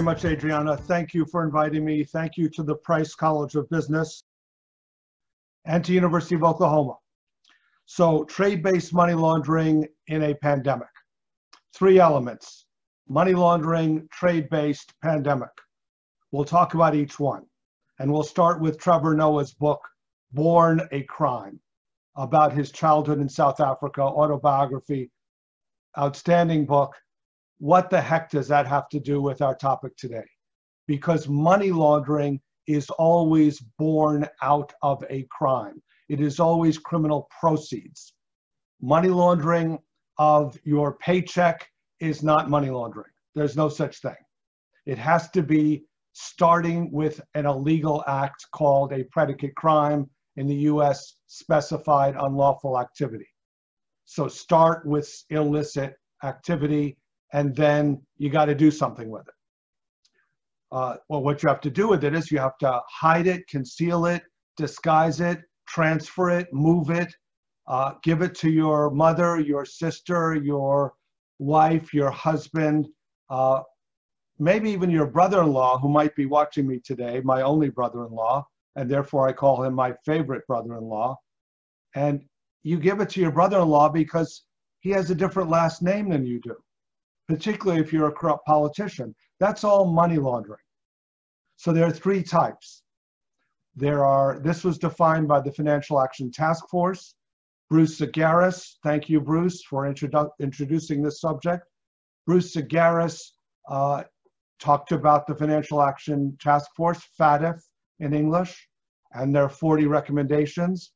much, Adriana. Thank you for inviting me. Thank you to the Price College of Business and to University of Oklahoma. So, trade-based money laundering in a pandemic. Three elements: money laundering, trade-based, pandemic. We'll talk about each one. And we'll start with Trevor Noah's book, Born a Crime, about his childhood in South Africa, autobiography, outstanding book. What the heck does that have to do with our topic today? Because money laundering is always born out of a crime. It is always criminal proceeds. Money laundering of your paycheck is not money laundering. There's no such thing. It has to be starting with an illegal act called a predicate crime, in the US specified unlawful activity. So start with illicit activity, and then you got to do something with it. Well, what you have to do with it is you have to hide it, conceal it, disguise it, transfer it, move it, give it to your mother, your sister, your wife, your husband, maybe even your brother-in-law, who might be watching me today, my only brother-in-law, and therefore I call him my favorite brother-in-law. And you give it to your brother-in-law because he has a different last name than you do, particularly if you're a corrupt politician. That's all money laundering. So there are three types. This was defined by the Financial Action Task Force. Bruce Zagaris, thank you, Bruce, for introducing this subject. Bruce Zagaris talked about the Financial Action Task Force, FATF in English, and their 40 recommendations.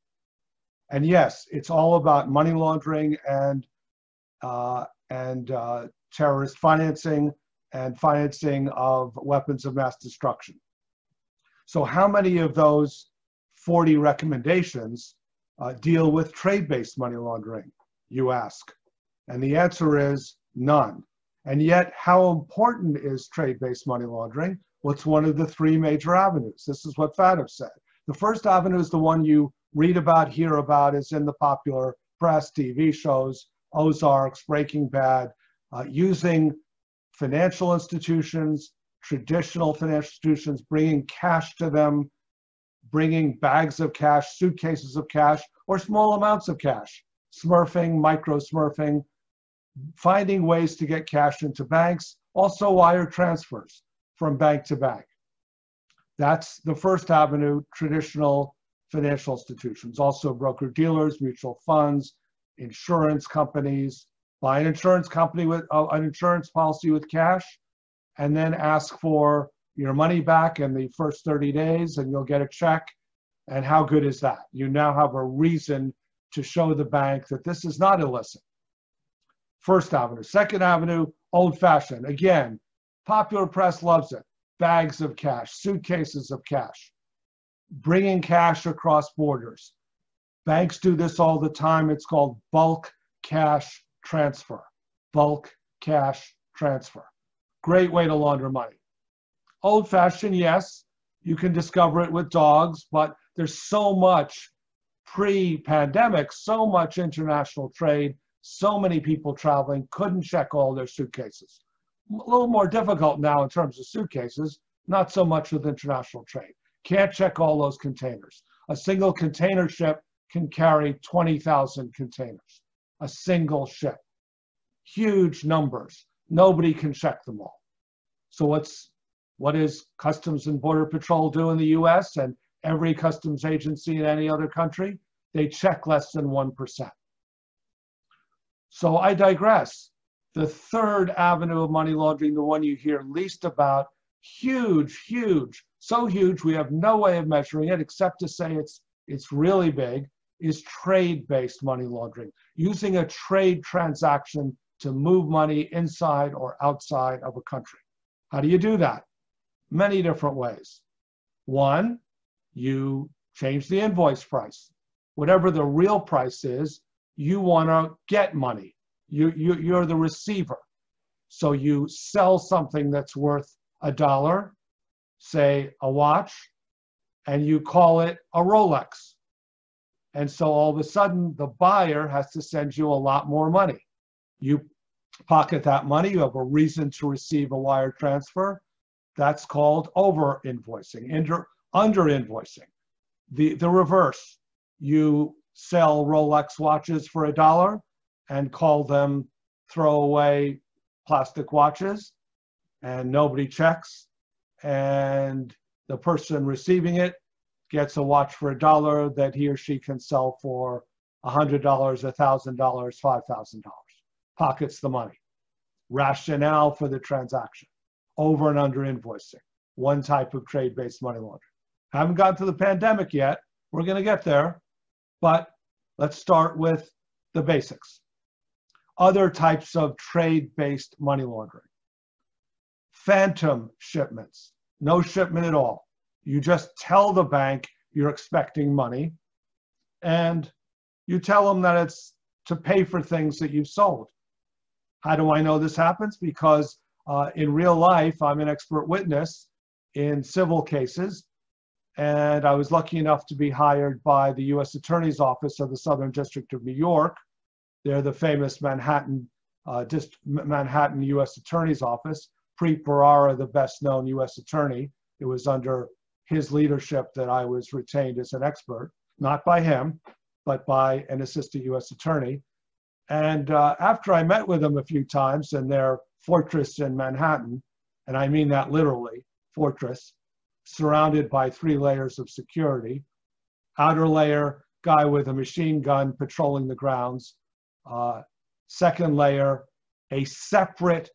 And yes, it's all about money laundering and terrorist financing and financing of weapons of mass destruction. So how many of those 40 recommendations deal with trade-based money laundering, you ask? And the answer is none. And yet, how important is trade-based money laundering? Well, it's one of the three major avenues. This is what FATF said. The first avenue is the one you read about, hear about, is in the popular press, TV shows, Ozarks, Breaking Bad, using financial institutions, traditional financial institutions, bringing cash to them, bringing bags of cash, suitcases of cash, or small amounts of cash, smurfing, micro-smurfing, finding ways to get cash into banks, also wire transfers from bank to bank. That's the first avenue, traditional financial institutions, also broker-dealers, mutual funds, insurance companies. Buy an insurance company with an insurance policy with cash, and then ask for your money back in the first 30 days, and you'll get a check. And how good is that? You now have a reason to show the bank that this is not illicit. First avenue. Second avenue, old-fashioned. Again, popular press loves it. Bags of cash, suitcases of cash, bringing cash across borders. Banks do this all the time. It's called bulk cash transfer. Bulk cash transfer. Great way to launder money. Old-fashioned, yes, you can discover it with dogs, but there's so much pre-pandemic, so much international trade, so many people traveling, couldn't check all their suitcases. A little more difficult now in terms of suitcases, not so much with international trade. Can't check all those containers. A single container ship can carry 20,000 containers. A single ship. Huge numbers. Nobody can check them all. So what is Customs and Border Patrol do in the US and every customs agency in any other country? They check less than 1%. So I digress. The third avenue of money laundering, the one you hear least about, huge, huge, so huge we have no way of measuring it except to say it's really big, is trade-based money laundering, using a trade transaction to move money inside or outside of a country. How do you do that? Many different ways. One, you change the invoice price. Whatever the real price is, you want to get money. You're the receiver. So you sell something that's worth $1, say a watch, and you call it a Rolex. And so all of a sudden, the buyer has to send you a lot more money. You pocket that money, you have a reason to receive a wire transfer. That's called over-invoicing, under-invoicing. The reverse, you sell Rolex watches for $1 and call them throwaway plastic watches, and nobody checks, and the person receiving it gets a watch for $1 that he or she can sell for $100, $1,000, $5,000. Pockets the money. Rationale for the transaction. Over and under invoicing. One type of trade-based money laundering. Haven't gotten to the pandemic yet. We're going to get there. But let's start with the basics. Other types of trade-based money laundering. Phantom shipments. No shipment at all. You just tell the bank you're expecting money, and you tell them that it's to pay for things that you've sold. How do I know this happens? Because in real life, I'm an expert witness in civil cases, and I was lucky enough to be hired by the U.S. Attorney's Office of the Southern District of New York. They're the famous Manhattan U.S. Attorney's Office. Preet Bharara, the best-known U.S. attorney. It was under his leadership that I was retained as an expert, not by him, but by an assistant U.S. attorney. And after I met with them a few times in their fortress in Manhattan, and I mean that literally, fortress, surrounded by 3 layers of security, outer layer, guy with a machine gun patrolling the grounds, second layer, a separate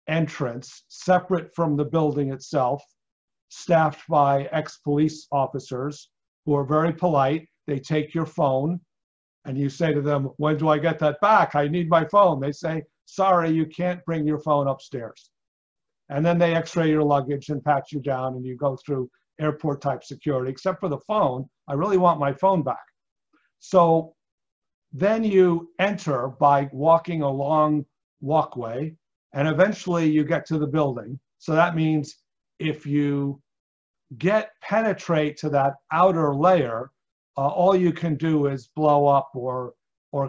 entrance, separate from the building itself, staffed by ex-police officers who are very polite. They take your phone and you say to them, when do I get that back? I need my phone. They say, sorry, you can't bring your phone upstairs. And then they x-ray your luggage and pat you down and you go through airport type security. Except for the phone, I really want my phone back. So then you enter by walking a long walkway, and eventually you get to the building. So that means if you penetrate to that outer layer, all you can do is blow up or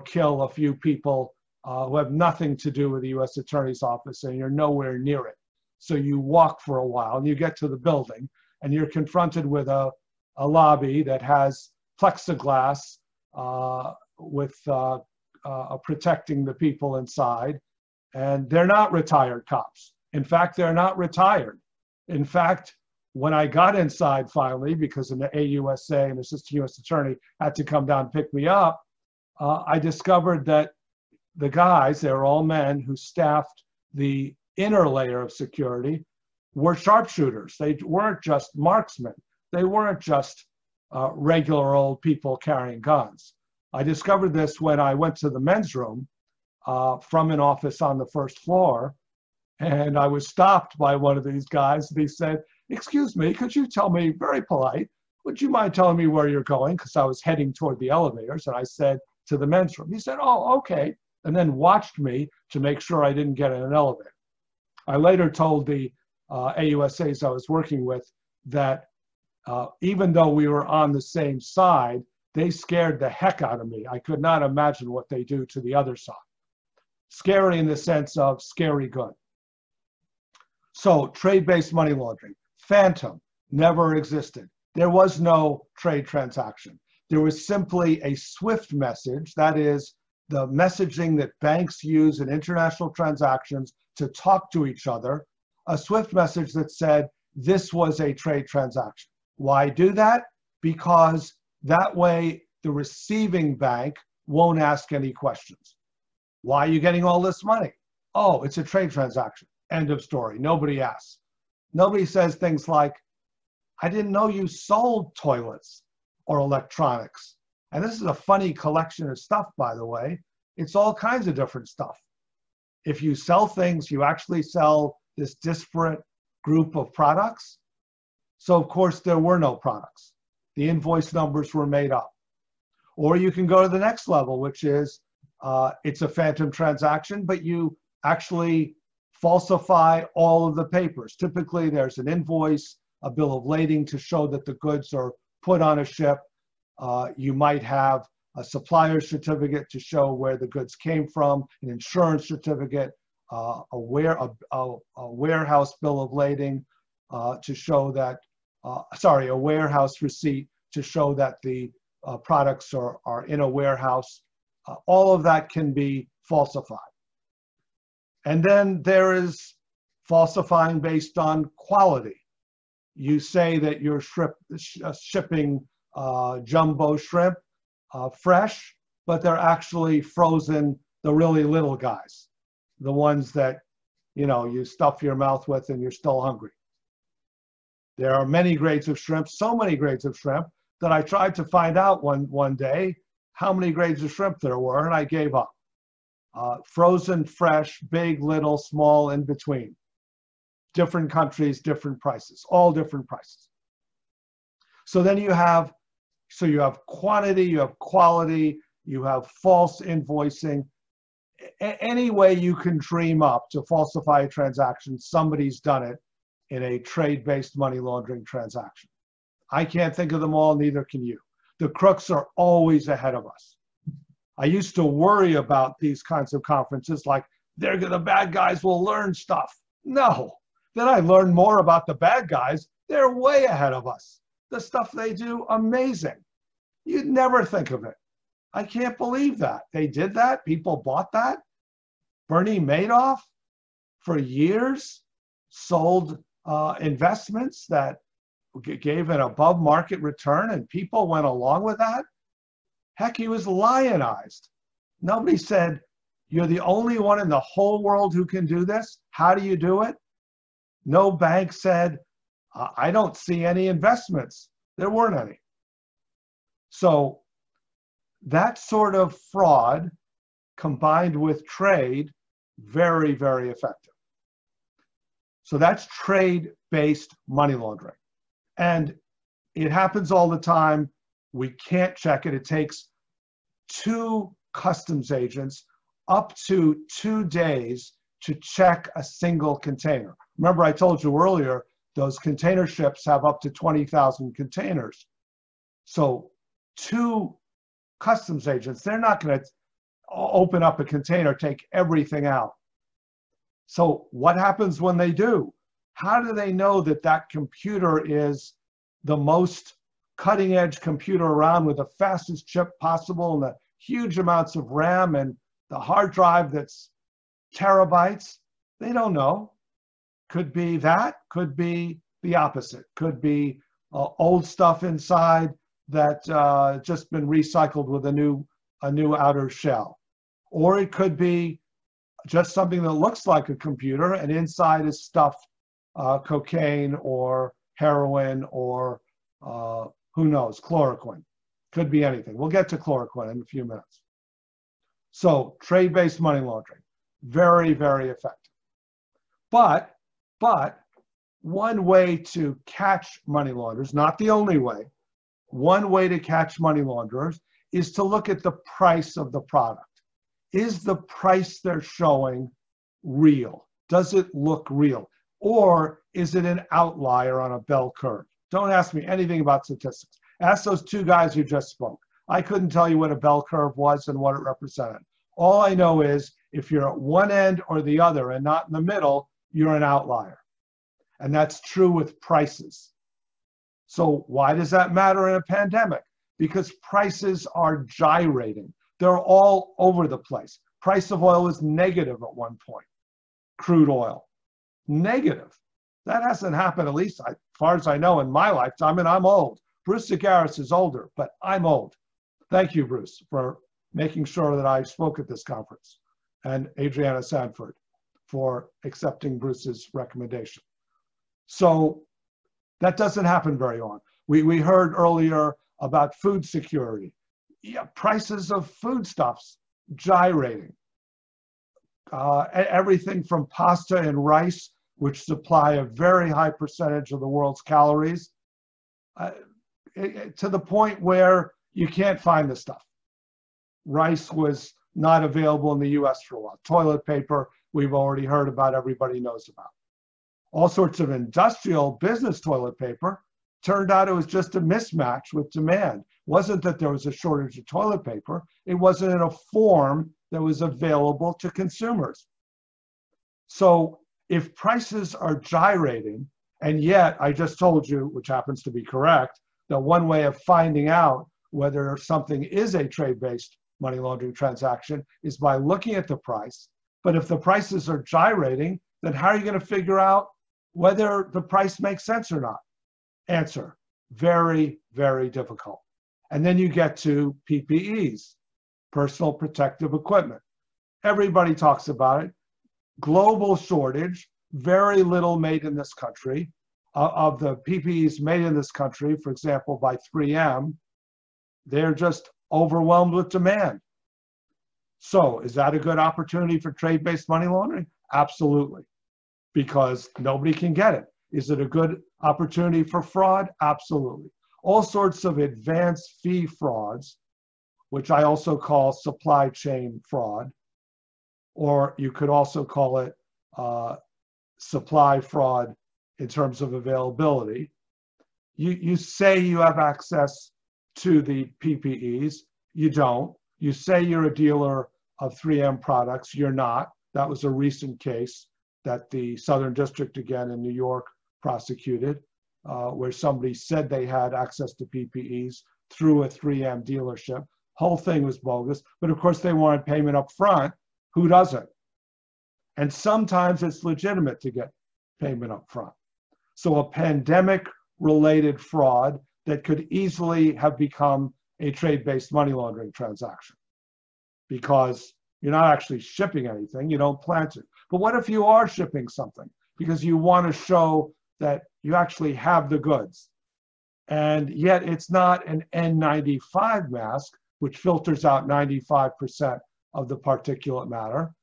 kill a few people who have nothing to do with the U.S. Attorney's Office, and you're nowhere near it. So you walk for a while and you get to the building and you're confronted with a lobby that has plexiglass with protecting the people inside. And they're not retired cops. In fact, they're not retired. In fact, when I got inside finally, because an AUSA, an assistant U.S. attorney, had to come down and pick me up, I discovered that the guys, they were all men who staffed the inner layer of security, were sharpshooters. They weren't just marksmen. They weren't just regular old people carrying guns. I discovered this when I went to the men's room from an office on the first floor, and I was stopped by one of these guys, and he said, excuse me, could you tell me, very polite, would you mind telling me where you're going? Because I was heading toward the elevators, and I said, to the men's room. He said, oh, okay, and then watched me to make sure I didn't get in an elevator. I later told the AUSAs I was working with that even though we were on the same side, they scared the heck out of me. I could not imagine what they do to the other side. Scary in the sense of scary good. So trade-based money laundering, phantom, never existed. There was no trade transaction. There was simply a SWIFT message, that is the messaging that banks use in international transactions to talk to each other, a SWIFT message that said this was a trade transaction. Why do that? Because that way the receiving bank won't ask any questions. Why are you getting all this money? Oh, it's a trade transaction. End of story. Nobody asks. Nobody says things like, I didn't know you sold toilets or electronics. And this is a funny collection of stuff, by the way. It's all kinds of different stuff. If you sell things, you actually sell this disparate group of products. So of course there were no products. The invoice numbers were made up. Or you can go to the next level, which is it's a phantom transaction, but you actually falsify all of the papers. Typically there's an invoice, a bill of lading to show that the goods are put on a ship. You might have a supplier certificate to show where the goods came from, an insurance certificate, a warehouse bill of lading, to show that, sorry, a warehouse receipt to show that the products are in a warehouse. All of that can be falsified. And then there is falsifying based on quality. You say that you're shipping jumbo shrimp fresh, but they're actually frozen, the really little guys, the ones that, you know, you stuff your mouth with and you're still hungry. There are many grades of shrimp, so many grades of shrimp, that I tried to find out one day how many grades of shrimp there were, and I gave up. Frozen, fresh, big, little, small, in between. Different countries, different prices, all different prices. So then you have quantity, you have quality, you have false invoicing. Any way you can dream up to falsify a transaction, somebody's done it in a trade-based money laundering transaction. I can't think of them all, neither can you. The crooks are always ahead of us. I used to worry about these kinds of conferences, like the bad guys will learn stuff. No, then I learned more about the bad guys. They're way ahead of us. The stuff they do, amazing. You'd never think of it. I can't believe that. They did that, people bought that. Bernie Madoff, for years, sold investments that gave an above market return and people went along with that. Heck, he was lionized. Nobody said, you're the only one in the whole world who can do this. How do you do it? No bank said, I don't see any investments. There weren't any. So that sort of fraud combined with trade, very, very effective. So that's trade-based money laundering. And it happens all the time. We can't check it. It takes 2 customs agents up to 2 days to check a single container. Remember, I told you earlier, those container ships have up to 20,000 containers. So 2 customs agents, they're not going to open up a container, take everything out. So what happens when they do? How do they know that that computer is the most cutting edge computer around with the fastest chip possible and the huge amounts of RAM and the hard drive that's terabytes? They don't know. Could be that, could be the opposite. Could be old stuff inside that just been recycled with a new outer shell. Or it could be just something that looks like a computer and inside is stuffed cocaine or heroin or who knows, chloroquine. Could be anything. We'll get to chloroquine in a few minutes. So trade-based money laundering, very, very effective. But one way to catch money launderers, not the only way, one way to catch money launderers is to look at the price of the product. Is the price they're showing real? Does it look real? Or is it an outlier on a bell curve? Don't ask me anything about statistics. Ask those 2 guys who just spoke. I couldn't tell you what a bell curve was and what it represented. All I know is if you're at one end or the other and not in the middle, you're an outlier. And that's true with prices. So why does that matter in a pandemic? Because prices are gyrating. They're all over the place. Price of oil was negative at one point. Crude oil, negative. That hasn't happened, at least as far as I know, in my lifetime, and I'm old. Bruce Zagaris is older, but I'm old. Thank you, Bruce, for making sure that I spoke at this conference, and Adriana Sanford for accepting Bruce's recommendation. So that doesn't happen very often. We heard earlier about food security. Yeah, prices of foodstuffs gyrating. Everything from pasta and rice, which supply a very high percentage of the world's calories, to the point where you can't find the stuff. Rice was not available in the US for a while. Toilet paper, we've already heard about, everybody knows about. All sorts of industrial business toilet paper, turned out it was just a mismatch with demand. It wasn't that there was a shortage of toilet paper, it wasn't in a form that was available to consumers. So if prices are gyrating And yet, I just told you, which happens to be correct, that one way of finding out whether something is a trade-based money laundering transaction is by looking at the price. But if the prices are gyrating, then how are you going to figure out whether the price makes sense or not? Answer, very, very difficult. And then you get to PPEs, personal protective equipment. Everybody talks about it. Global shortage, very little made in this country. Of the PPEs made in this country, for example, by 3M, they're just overwhelmed with demand. So is that a good opportunity for trade-based money laundering? Absolutely, because nobody can get it. Is it a good opportunity for fraud? Absolutely. All sorts of advanced fee frauds, which I also call supply chain fraud, or you could also call it supply fraud in terms of availability. You say you have access to the PPEs, you don't. You say you're a dealer of 3M products, you're not. That was a recent case that the Southern District again in New York prosecuted, where somebody said they had access to PPEs through a 3M dealership. Whole thing was bogus, but of course they wanted payment up front. Who doesn't? And sometimes it's legitimate to get payment up front. So a pandemic-related fraud that could easily have become a trade-based money laundering transaction because you're not actually shipping anything, you don't plan to. But what if you are shipping something because you want to show that you actually have the goods, and yet it's not an N95 mask, which filters out 95% of the particulate matter.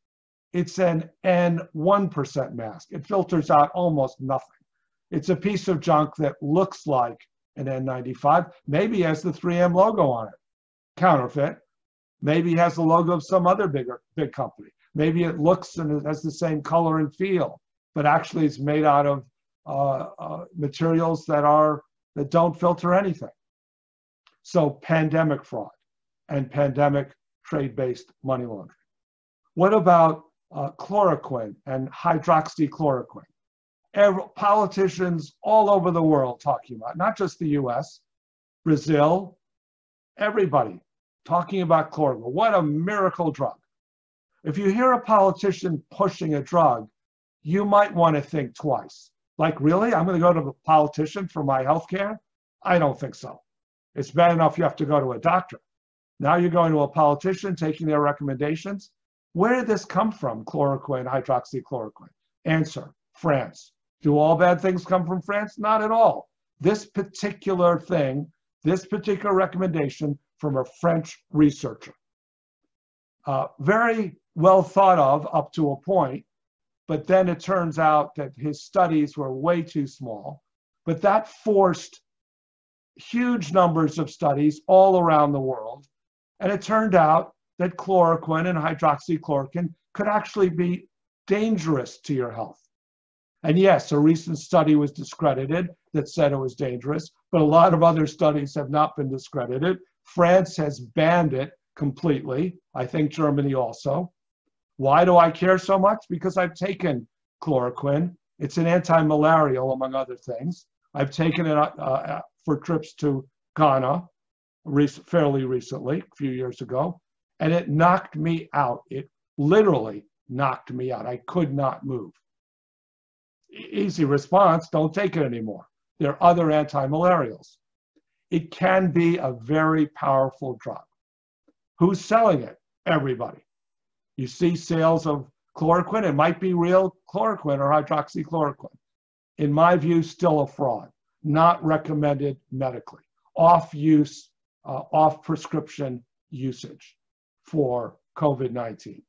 It's an N1% mask. It filters out almost nothing. It's a piece of junk that looks like an N95, maybe has the 3M logo on it. Counterfeit. Maybe has the logo of some other big company. Maybe it looks and it has the same color and feel, but actually it's made out of materials that don't filter anything. So pandemic fraud and pandemic trade-based money laundering. What about chloroquine and hydroxychloroquine? Politicians all over the world talking about, not just the US, Brazil, everybody talking about chloroquine. What a miracle drug. If you hear a politician pushing a drug, you might want to think twice. Like, really? I'm going to go to a politician for my health care? I don't think so. It's bad enough you have to go to a doctor. Now you're going to a politician, taking their recommendations. Where did this come from, chloroquine, hydroxychloroquine? Answer, France. Do all bad things come from France? Not at all. This particular thing, this particular recommendation from a French researcher. Very well thought of up to a point, but then it turns out that his studies were way too small. But that forced huge numbers of studies all around the world. And it turned out that chloroquine and hydroxychloroquine could actually be dangerous to your health. And yes, a recent study was discredited that said it was dangerous, but a lot of other studies have not been discredited. France has banned it completely. I think Germany also. Why do I care so much? Because I've taken chloroquine. It's an anti-malarial, among other things. I've taken it for trips to Ghana fairly recently, a few years ago, and it knocked me out. It literally knocked me out. I could not move. Easy response, don't take it anymore. There are other anti-malarials. It can be a very powerful drug. Who's selling it? Everybody. You see sales of chloroquine, it might be real chloroquine or hydroxychloroquine. In my view, still a fraud, not recommended medically. Off-use, off-prescription usage for COVID-19.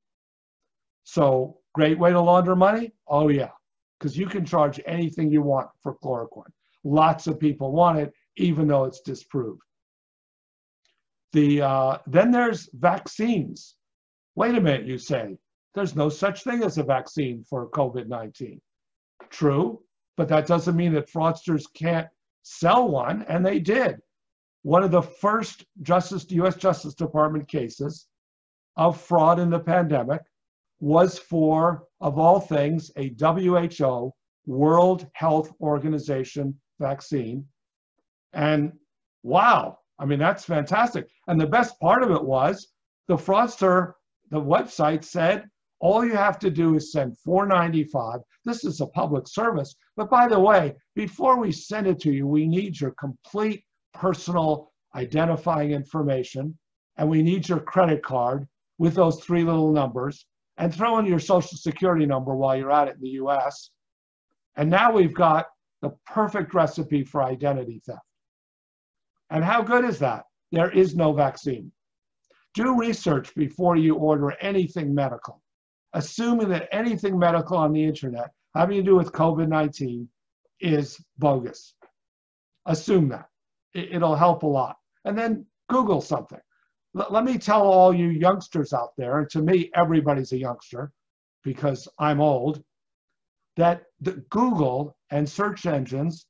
So, great way to launder money? Oh yeah, because you can charge anything you want for chloroquine. Lots of people want it, even though it's disproved. Then there's vaccines. Wait a minute, you say. There's no such thing as a vaccine for COVID-19. True, but that doesn't mean that fraudsters can't sell one, and they did. One of the first US Justice Department cases of fraud in the pandemic was for, of all things, a WHO World Health Organization vaccine. And wow, I mean, that's fantastic. And the best part of it was the fraudster, the website said, all you have to do is send $4.95. This is a public service. But by the way, before we send it to you, we need your complete personal identifying information, and we need your credit card with those 3 little numbers, and throw in your social security number while you're at it in the US. And now we've got the perfect recipe for identity theft. And how good is that? There is no vaccine. Do research before you order anything medical, assuming that anything medical on the internet having to do with COVID-19 is bogus. Assume that. It'll help a lot. And then Google something. Let me tell all you youngsters out there, and to me, everybody's a youngster because I'm old, that the Google and search engines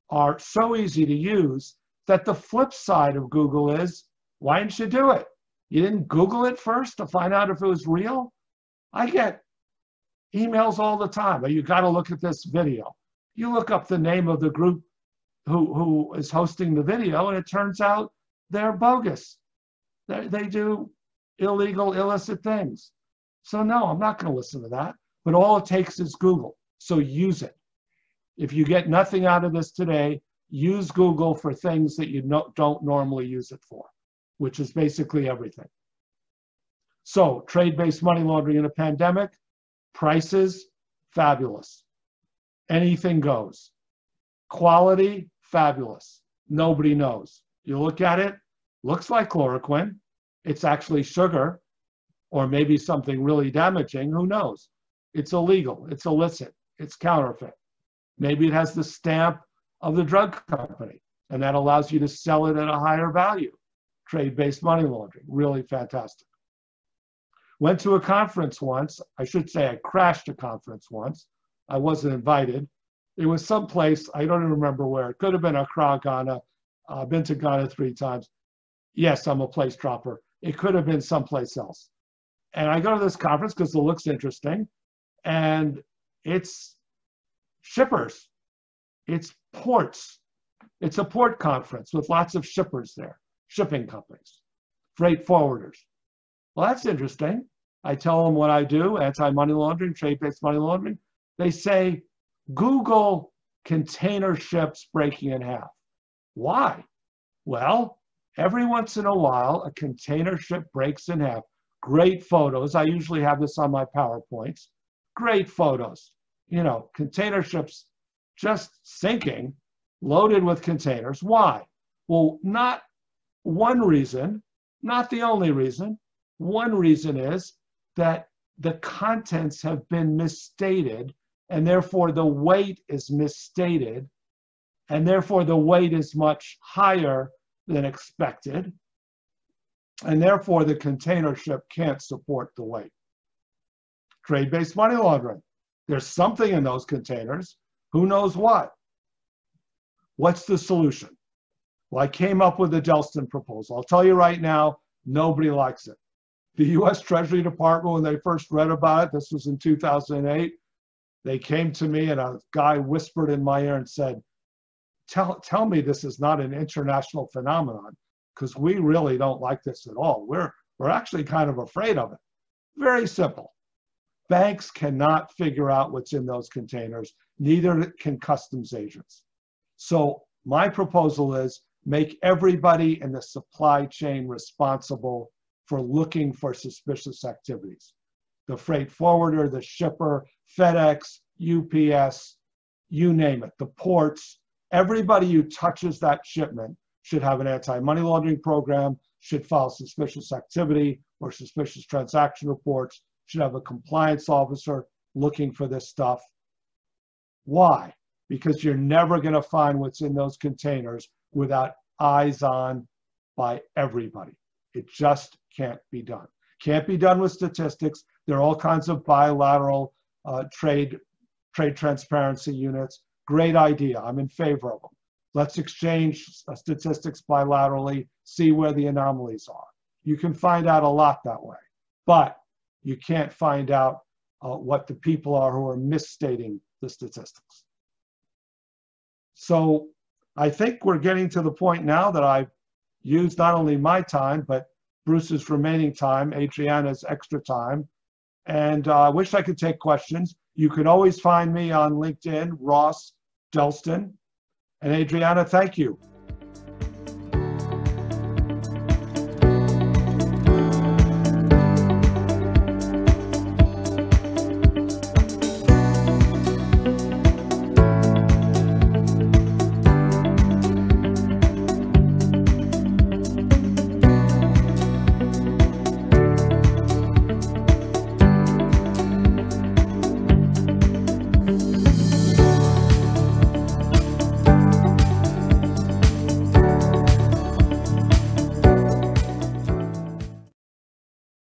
are so easy to use that the flip side of Google is, why didn't you do it? You didn't Google it first to find out if it was real? I get emails all the time. You got to look at this video. You look up the name of the group who is hosting the video, and it turns out they're bogus. They do illegal, illicit things. So no, I'm not going to listen to that. But all it takes is Google. So use it. If you get nothing out of this today, use Google for things that you don't normally use it for, which is basically everything. So trade-based money laundering in a pandemic, prices, fabulous. Anything goes. Quality, fabulous. Nobody knows. You look at it, looks like chloroquine. It's actually sugar, or maybe something really damaging. Who knows? It's illegal. It's illicit. It's counterfeit. Maybe it has the stamp of the drug company, and that allows you to sell it at a higher value. Trade-based money laundering, really fantastic. Went to a conference once. I should say I crashed a conference once. I wasn't invited. It was someplace, I don't even remember where. It could have been Accra, Ghana. I've been to Ghana 3 times. Yes, I'm a place dropper. It could have been someplace else. And I go to this conference because it looks interesting. And it's shippers. It's ports. It's a port conference with lots of shippers there, shipping companies, freight forwarders. Well, that's interesting. I tell them what I do, anti-money laundering, trade-based money laundering. They say, Google container ships breaking in half. Why? Well, every once in a while, a container ship breaks in half. Great photos. I usually have this on my PowerPoints. Great photos. You know, container ships just sinking, loaded with containers. Why? Well, not one reason, not the only reason. One reason is that the contents have been misstated, and therefore the weight is misstated, and therefore the weight is much higher than expected, and therefore the container ship can't support the weight. Trade-based money laundering. There's something in those containers. Who knows what? What's the solution? Well, I came up with the Delston Proposal. I'll tell you right now, nobody likes it. The US Treasury Department, when they first read about it, this was in 2008, they came to me and a guy whispered in my ear and said, tell me this is not an international phenomenon, because we really don't like this at all. We're actually kind of afraid of it. Very simple. Banks cannot figure out what's in those containers, neither can customs agents. So my proposal is make everybody in the supply chain responsible for looking for suspicious activities. The freight forwarder, the shipper, FedEx, UPS, you name it, the ports, everybody who touches that shipment should have an anti-money laundering program, should file suspicious activity or suspicious transaction reports, should have a compliance officer looking for this stuff. Why? Because you're never going to find what's in those containers without eyes on by everybody. It just can't be done. Can't be done with statistics. There are all kinds of bilateral trade transparency units. Great idea. I'm in favor of them. Let's exchange statistics bilaterally, see where the anomalies are. You can find out a lot that way, but you can't find out what the people are who are misstating the statistics. So I think we're getting to the point now that I've used not only my time, but Bruce's remaining time, Adriana's extra time. And I wish I could take questions. You can always find me on LinkedIn, Ross Delston. And Adriana, thank you.